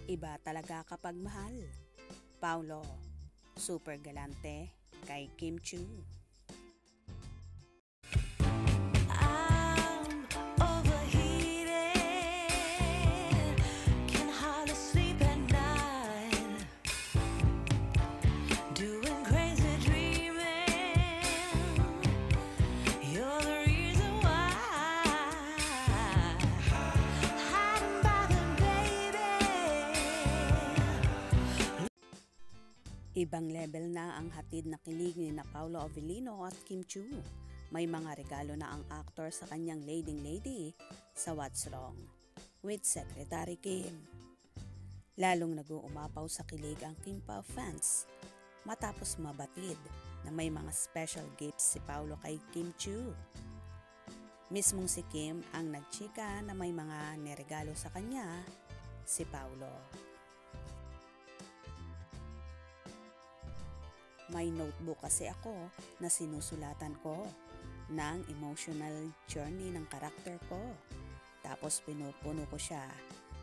Iba talaga kapag mahal. Paulo, super galante kay Kim Chu. I'm overheated, can hardly sleep at night, doing crazy dreaming. You're the reason why, hiding by the baby. Ibang level na ang hatid na kilig ni na Paulo Avellino at Kim Chu. May mga regalo na ang actor sa kanyang leading lady sa What's Wrong with Secretary Kim. Lalong nag-uumapaw sa kilig ang Kim Pao fans matapos mabatid na may mga special gifts si Paulo kay Kim Chu. Mismong si Kim ang nagchika na may mga niregalo sa kanya si Paulo. May notebook kasi ako na sinusulatan ko ng emotional journey ng karakter ko. Tapos pinupuno ko siya.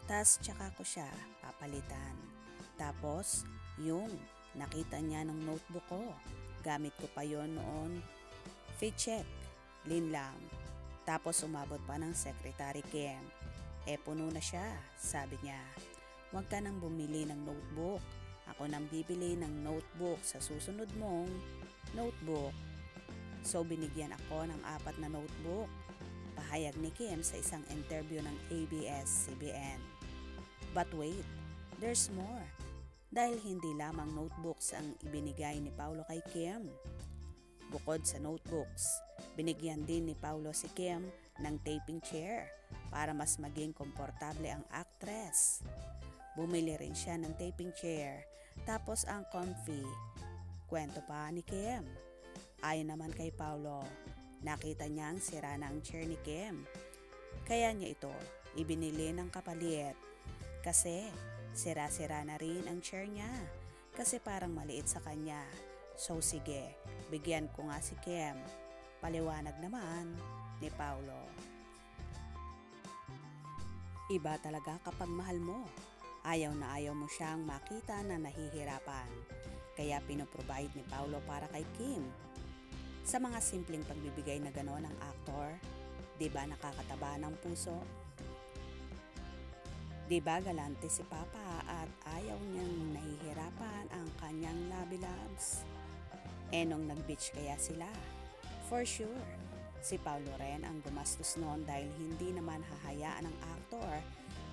Tas tsaka ko siya papalitan. Tapos yung nakita niya ng notebook ko. Gamit ko pa yon noon. Fit-check. Linlang. Tapos umabot pa ng Secretary Kim. Puno na siya, sabi niya. Huwag ka nang bumili ng notebook. Ako nang bibili ng notebook sa susunod mong notebook. So binigyan ako ng 4 na notebook. Pahayag ni Kim sa isang interview ng ABS-CBN. But wait, there's more. Dahil hindi lamang notebooks ang ibinigay ni Paulo kay Kim. Bukod sa notebooks, binigyan din ni Paulo si Kim ng taping chair para mas maging komportable ang actress. Bumili rin siya ng taping chair, tapos ang comfy. Kwento pa ni Kim. Ayon naman kay Paulo, nakita niyang sira na ang chair ni Kim. Kaya niya ito ibinili ng kapalit. Kasi sira-sira na rin ang chair niya. Kasi parang maliit sa kanya. So sige, bigyan ko nga si Kim. Paliwanag naman ni Paulo. Iba talaga kapag mahal mo. Ayaw na ayaw mo siyang makita na nahihirapan. Kaya pinoprovide ni Paulo para kay Kim. Sa mga simpleng pagbibigay na gano'n ng aktor, di ba nakakataba ng puso? Di ba galante si Papa at ayaw niyang nahihirapan ang kanyang lobby loves? Nung nag-beach kaya sila? For sure, si Paulo rin ang gumastos noon dahil hindi naman hahayaan ng aktor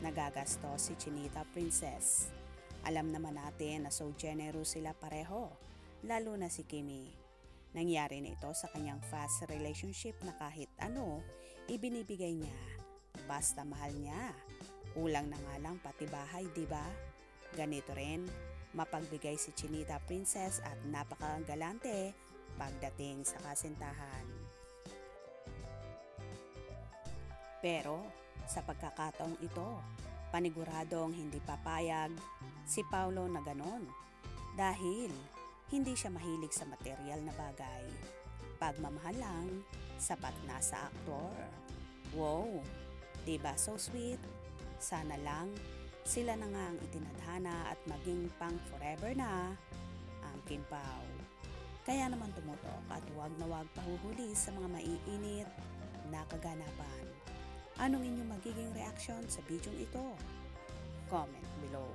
na gagasto si Chinita Princess. Alam naman natin na so generous sila pareho, lalo na si Kimi. Nangyari na ito sa kanyang fast relationship na kahit ano, ibinibigay niya. Basta mahal niya. Kulang na nga lang pati bahay, di ba? Ganito rin, mapagbigay si Chinita Princess at napakagalante pagdating sa kasintahan. Pero sa pagkakataong ito, paniguradong hindi papayag si Paulo na ganon dahil hindi siya mahilig sa material na bagay. Pagmamahal lang, sapat na sa aktor. Wow, diba so sweet? Sana lang sila na nga ang itinadhana at maging pang forever na ang Kim Pao. Kaya naman tumutok at huwag na huwag pahuhuli sa mga maiinit na kaganapan. Anong inyong magiging reaksyon sa bidyong ito? Comment below.